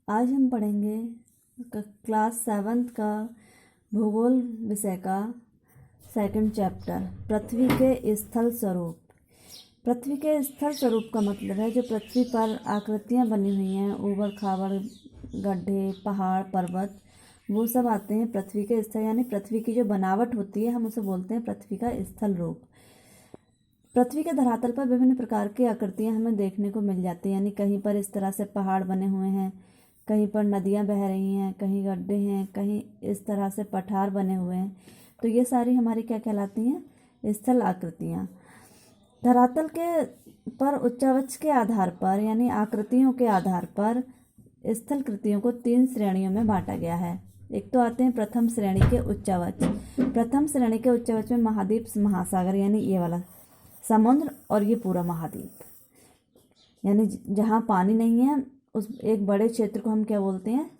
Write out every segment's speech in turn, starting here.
आज हम पढ़ेंगे क्लास 7th का भूगोल विषय का सेकंड चैप्टर पृथ्वी के स्थल स्वरूप। पृथ्वी के स्थल स्वरूप का मतलब है जो पृथ्वी पर आकृतियाँ बनी हुई हैं, ऊबड़ खाबड़ गड्ढे, पहाड़, पर्वत, वो सब आते हैं पृथ्वी के स्थल। यानी पृथ्वी की जो बनावट होती है हम उसे बोलते हैं पृथ्वी का स्थल रूप। पृथ्वी के धरातल पर विभिन्न प्रकार की आकृतियाँ हमें देखने को मिल जाती हैं। यानी कहीं पर इस तरह से पहाड़ बने हुए हैं, कहीं पर नदियाँ बह रही हैं, कहीं गड्ढे हैं, कहीं इस तरह से पठार बने हुए हैं। तो ये सारी हमारी क्या कहलाती हैं? स्थल आकृतियाँ। धरातल के पर उच्चावच के आधार पर यानी आकृतियों के आधार पर स्थल कृतियों को 3 श्रेणियों में बांटा गया है। एक तो आते हैं प्रथम श्रेणी के उच्चावच। प्रथम श्रेणी के उच्चावच में महाद्वीप, महासागर यानी ये वाला समुद्र और ये पूरा महाद्वीप, यानी जहाँ पानी नहीं है उस एक बड़े क्षेत्र को हम क्या बोलते हैं?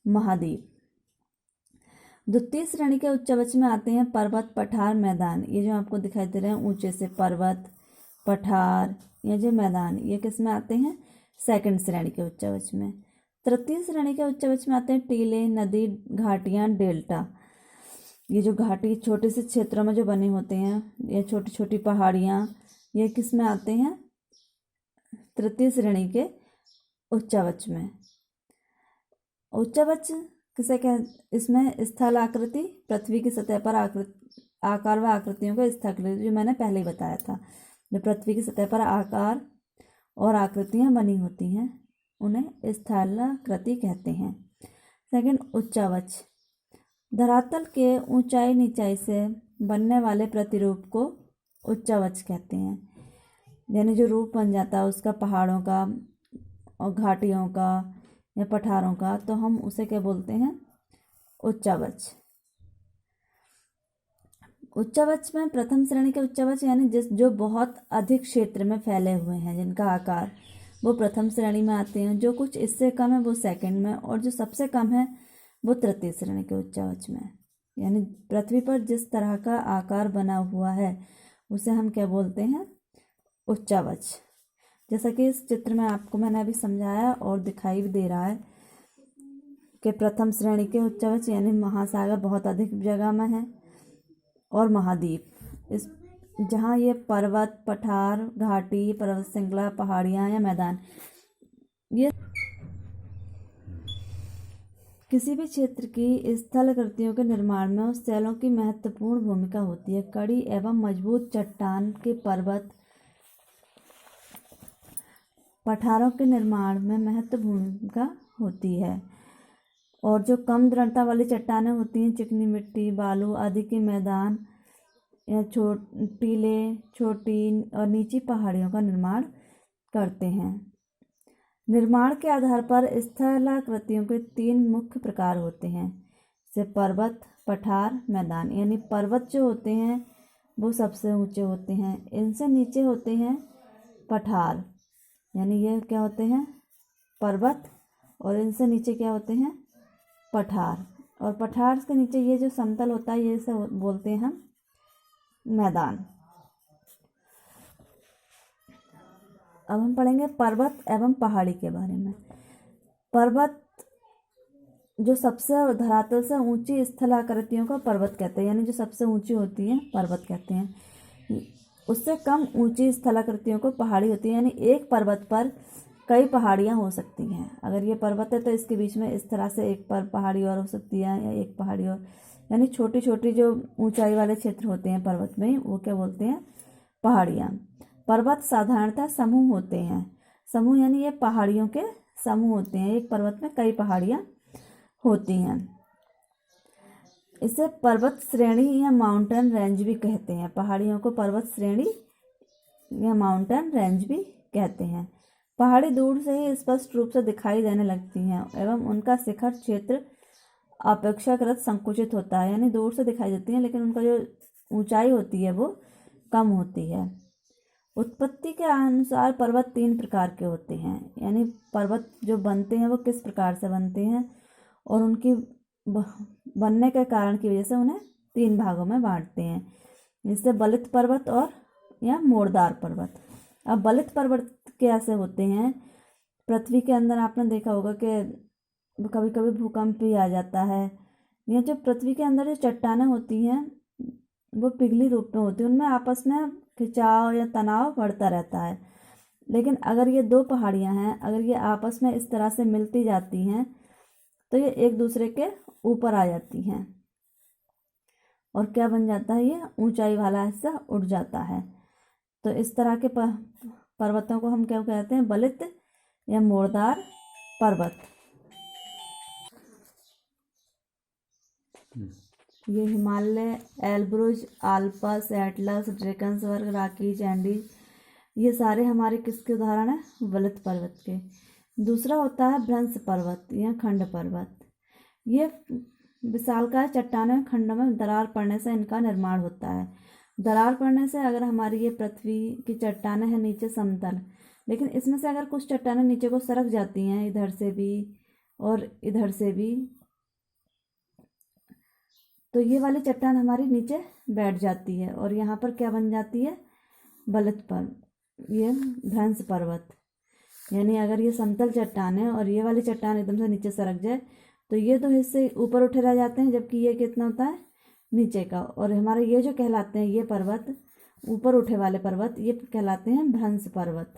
महाद्वीप। द्वितीय श्रेणी के उच्चावच में आते हैं पर्वत, पठार, मैदान। ये जो आपको दिखाई दे रहे हैं ऊंचे से पर्वत, पठार, ये जो मैदान, ये किस में आते हैं? सेकंड श्रेणी के उच्चावच में। तृतीय श्रेणी के उच्चावच में आते हैं टीले, नदी, घाटियाँ, डेल्टा। ये जो घाटी छोटे से क्षेत्रों में जो बने होते हैं, ये छोटी छोटी पहाड़ियाँ, ये किस में आते हैं? तृतीय श्रेणी के उच्चावच में। उच्चावच किसे कह, इसमें स्थल आकृति, पृथ्वी की सतह पर आकार व आकृतियों को स्थलाकृति, जो मैंने पहले ही बताया था। जो पृथ्वी की सतह पर आकार और आकृतियाँ बनी होती हैं उन्हें स्थलाकृति कहते हैं। सेकंड, उच्चावच। धरातल के ऊंचाई नीचाई से बनने वाले प्रतिरूप को उच्चावच कहते हैं। यानी जो रूप बन जाता है उसका पहाड़ों का और घाटियों का या पठारों का, तो हम उसे क्या बोलते हैं? उच्चावच। उच्चावच में प्रथम श्रेणी के उच्चावच यानी जो बहुत अधिक क्षेत्र में फैले हुए हैं, जिनका आकार, वो प्रथम श्रेणी में आते हैं। जो कुछ इससे कम है वो सेकंड में, और जो सबसे कम है वो तृतीय श्रेणी के उच्चावच में। यानी पृथ्वी पर जिस तरह का आकार बना हुआ है उसे हम क्या बोलते हैं? उच्चावच। जैसा कि इस चित्र में आपको मैंने अभी समझाया और दिखाई भी दे रहा है कि प्रथम श्रेणी के उच्चावच यानी महासागर बहुत अधिक जगह में है, और महाद्वीप इस जहाँ ये पर्वत, पठार, घाटी, पर्वत श्रृंखला, पहाड़ियाँ या मैदान, ये किसी भी क्षेत्र की स्थल कृतियों के निर्माण में उस शैलों की महत्वपूर्ण भूमिका होती है। कड़ी एवं मजबूत चट्टान के पर्वत पठारों के निर्माण में महत्वपूर्ण भूमिका होती है, और जो कम दृढ़ता वाली चट्टानें होती हैं, चिकनी मिट्टी, बालू आदि के मैदान या टीले, छोटी और नीची पहाड़ियों का निर्माण करते हैं। निर्माण के आधार पर स्थलाकृतियों के 3 मुख्य प्रकार होते हैं, जैसे पर्वत, पठार, मैदान। यानी पर्वत जो होते हैं वो सबसे ऊंचे होते हैं, इनसे नीचे होते हैं पठार, यानी ये क्या होते हैं? पर्वत, और इनसे नीचे क्या होते हैं? पठार। और पठार के नीचे ये जो समतल होता है ये इसे बोलते हैं हम मैदान। अब हम पढ़ेंगे पर्वत एवं पहाड़ी के बारे में। पर्वत जो सबसे धरातल से ऊंची स्थलाकृतियों को पर्वत कहते हैं, यानी जो सबसे ऊंची होती हैं पर्वत कहते हैं। उससे कम ऊंची स्थलाकृतियों को पहाड़ी होती है। यानी एक पर्वत पर कई पहाड़ियाँ हो सकती हैं। अगर ये पर्वत है तो इसके बीच में इस तरह से एक पर पहाड़ी और हो सकती है, या एक पहाड़ी और, यानी छोटी छोटी जो ऊंचाई वाले क्षेत्र होते हैं पर्वत में, वो क्या बोलते हैं? पहाड़ियाँ। पर्वत साधारणतः समूह होते हैं। समूह यानी ये पहाड़ियों के समूह होते हैं। एक पर्वत में कई पहाड़ियाँ होती हैं। इसे पर्वत श्रेणी या माउंटेन रेंज भी कहते हैं। पहाड़ियों को पर्वत श्रेणी या माउंटेन रेंज भी कहते हैं। पहाड़ी दूर से ही स्पष्ट रूप से दिखाई देने लगती हैं एवं उनका शिखर क्षेत्र अपेक्षाकृत संकुचित होता है। यानी दूर से दिखाई देती हैं लेकिन उनका जो ऊंचाई होती है वो कम होती है। उत्पत्ति के अनुसार पर्वत 3 प्रकार के होते हैं। यानी पर्वत जो बनते हैं वो किस प्रकार से बनते हैं और उनकी बनने के कारण की वजह से उन्हें 3 भागों में बांटते हैं, जिससे बलित पर्वत और या मोड़दार पर्वत। अब बलित पर्वत कैसे होते हैं? पृथ्वी के अंदर आपने देखा होगा कि कभी कभी भूकंप भी आ जाता है। यह जो पृथ्वी के अंदर जो चट्टानें होती हैं वो पिघली रूप में होती है, उनमें आपस में खिंचाव या तनाव बढ़ता रहता है। लेकिन अगर ये दो पहाड़ियाँ हैं, अगर ये आपस में इस तरह से मिलती जाती हैं तो ये एक दूसरे के ऊपर आ जाती हैं और क्या बन जाता है, ये ऊंचाई वाला हिस्सा उठ जाता है। तो इस तरह के पर्वतों को हम क्या कहते हैं, बलित या मोड़दार पर्वत। ये Himalaya, Elbrus, Alps, Atlas, Drakensberg, Rockies, Andes, ये सारे हमारे किसके उदाहरण हैं, बलित पर्वत के। दूसरा होता है भ्रंश पर्वत या खंड पर्वत। ये विशालकाय चट्टानें खंड में दरार पड़ने से इनका निर्माण होता है। दरार पड़ने से अगर हमारी ये पृथ्वी की चट्टानें हैं नीचे समतल, लेकिन इसमें से अगर कुछ चट्टानें नीचे को सरक जाती हैं इधर से भी और इधर से भी, तो ये वाली चट्टान हमारी नीचे बैठ जाती है और यहाँ पर क्या बन जाती है, बलित पर्वत, ये भ्रंश पर्वत। यानी अगर ये समतल चट्टान है और ये वाली चट्टान एकदम से नीचे सरक जाए तो ये तो हिस्से ऊपर उठे रह जाते हैं, जबकि ये कितना होता है, नीचे का। और हमारे ये जो कहलाते हैं ये पर्वत, ऊपर उठे वाले पर्वत, ये कहलाते हैं भ्रंश पर्वत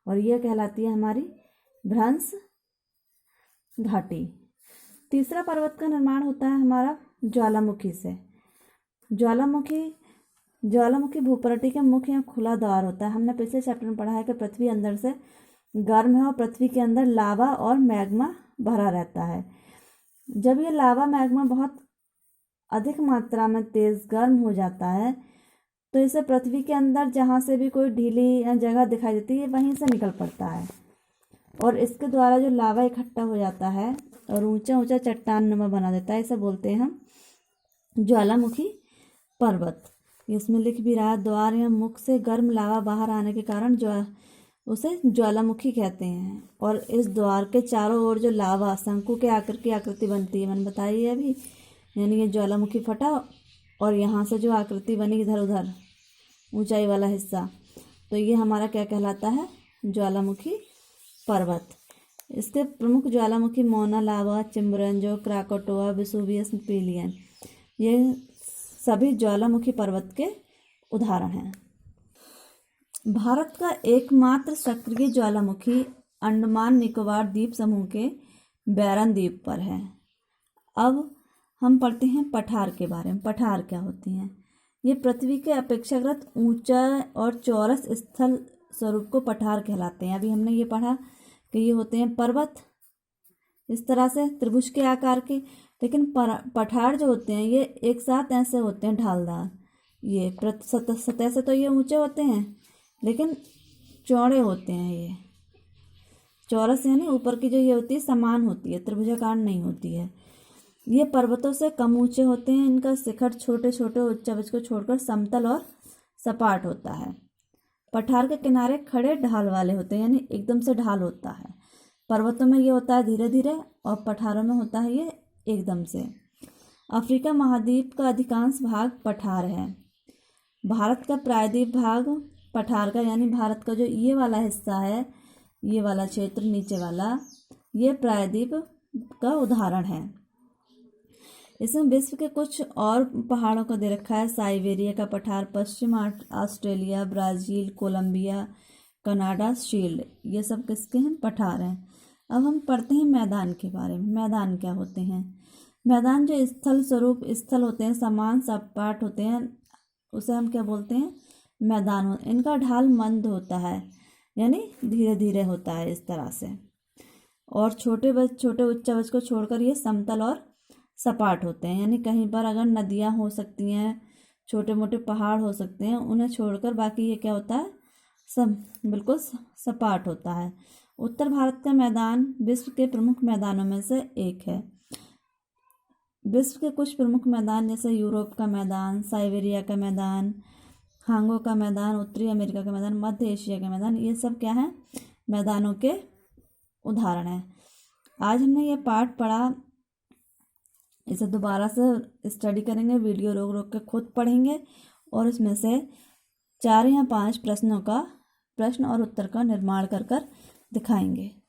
और ये कहलाती है हमारी भ्रंश घाटी। तीसरा पर्वत का निर्माण होता है हमारा ज्वालामुखी से। ज्वालामुखी भूपृष्ठ के मुख्य या खुला द्वार होता है। हमने पिछले चैप्टर में पढ़ा है कि पृथ्वी अंदर से गर्म है और पृथ्वी के अंदर लावा और मैग्मा भरा रहता है। जब ये लावा मैग्मा बहुत अधिक मात्रा में तेज गर्म हो जाता है तो इसे पृथ्वी के अंदर जहाँ से भी कोई ढीली जगह दिखाई देती है वहीं से निकल पड़ता है और इसके द्वारा जो लावा इकट्ठा हो जाता है और ऊंचा ऊंचा चट्टान नुमा बना देता है, इसे बोलते हैं हम ज्वालामुखी पर्वत। इसमें लिख भी रहा है, द्वार या मुख से गर्म लावा बाहर आने के कारण उसे ज्वालामुखी कहते हैं। और इस द्वार के चारों ओर जो लावा शंकु के आकार की आकृति बनती है, मैंने बताई है अभी, यानी ये ज्वालामुखी फटा और यहाँ से जो आकृति बनी इधर उधर ऊंचाई वाला हिस्सा, तो ये हमारा क्या कहलाता है, ज्वालामुखी पर्वत। इसके प्रमुख ज्वालामुखी मोना लावा, चिम्बरेंजो, क्राकोटोआ, वेसुवियस, पिलियन, ये सभी ज्वालामुखी पर्वत के उदाहरण हैं। भारत का एकमात्र सक्रिय ज्वालामुखी अंडमान निकोबार द्वीप समूह के बैरन द्वीप पर है। अब हम पढ़ते हैं पठार के बारे में। पठार क्या होती हैं? ये पृथ्वी के अपेक्षाकृत ऊंचा और चौरस स्थल स्वरूप को पठार कहलाते हैं। अभी हमने ये पढ़ा कि ये होते हैं पर्वत इस तरह से त्रिभुज के आकार के, लेकिन पठार जो होते हैं ये एक साथ ऐसे होते हैं ढालदार। ये सतह से तो ये ऊंचे होते हैं लेकिन चौड़े होते हैं। ये चौरस यानी ऊपर की जो ये होती है समान होती है, त्रिभुजाकार नहीं होती है। ये पर्वतों से कम ऊंचे होते हैं। इनका शिखर छोटे छोटे उच्चावच को छोड़कर समतल और सपाट होता है। पठार के किनारे खड़े ढाल वाले होते हैं, यानी एकदम से ढाल होता है। पर्वतों में ये होता है धीरे धीरे और पठारों में होता है ये एकदम से। अफ्रीका महाद्वीप का अधिकांश भाग पठार है। भारत का प्रायद्वीप भाग पठार का, यानी भारत का जो ये वाला हिस्सा है, ये वाला क्षेत्र नीचे वाला, ये प्रायद्वीप का उदाहरण है। इसमें विश्व के कुछ और पहाड़ों को दे रखा है। साइबेरिया का पठार, पश्चिम Australia, Brazil, Colombia, Canada, shield, ये सब किसके हैं? पठार हैं। अब हम पढ़ते हैं मैदान के बारे में। मैदान क्या होते हैं? मैदान जो स्थल स्वरूप स्थल होते हैं, समान सपाट होते हैं, उसे हम क्या बोलते हैं? मैदान। इनका ढाल मंद होता है, यानी धीरे धीरे होता है इस तरह से। और छोटे उच्चावच को छोड़कर ये समतल और सपाट होते हैं। यानी कहीं पर अगर नदियाँ हो सकती हैं, छोटे मोटे पहाड़ हो सकते हैं, उन्हें छोड़कर बाकी ये क्या होता है? सब बिल्कुल सपाट होता है। उत्तर भारत का मैदान विश्व के प्रमुख मैदानों में से एक है। विश्व के कुछ प्रमुख मैदान जैसे यूरोप का मैदान, साइबेरिया का मैदान, हांगो का मैदान, उत्तरी अमेरिका का मैदान, मध्य एशिया का मैदान, ये सब क्या है? मैदानों के उदाहरण हैं। आज हमने ये पाठ पढ़ा, इसे दोबारा से स्टडी करेंगे, वीडियो रोक रोक के खुद पढ़ेंगे और इसमें से 4 या 5 प्रश्नों का प्रश्न और उत्तर का निर्माण कर दिखाएंगे।